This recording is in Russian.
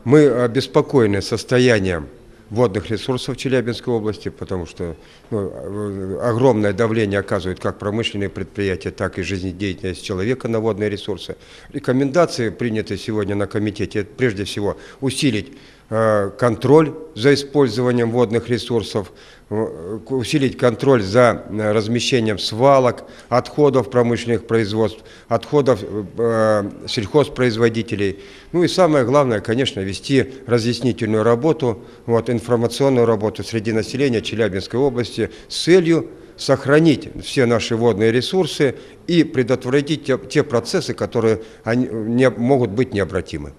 Мы обеспокоены состоянием водных ресурсов Челябинской области, потому что огромное давление оказывают как промышленные предприятия, так и жизнедеятельность человека на водные ресурсы. Рекомендации, принятые сегодня на комитете, это прежде всего усилить контроль за использованием водных ресурсов, усилить контроль за размещением свалок, отходов промышленных производств, отходов сельхозпроизводителей. Ну и самое главное, конечно, вести разъяснительную работу, информационную работу среди населения Челябинской области с целью сохранить все наши водные ресурсы и предотвратить те процессы, которые могут быть необратимы.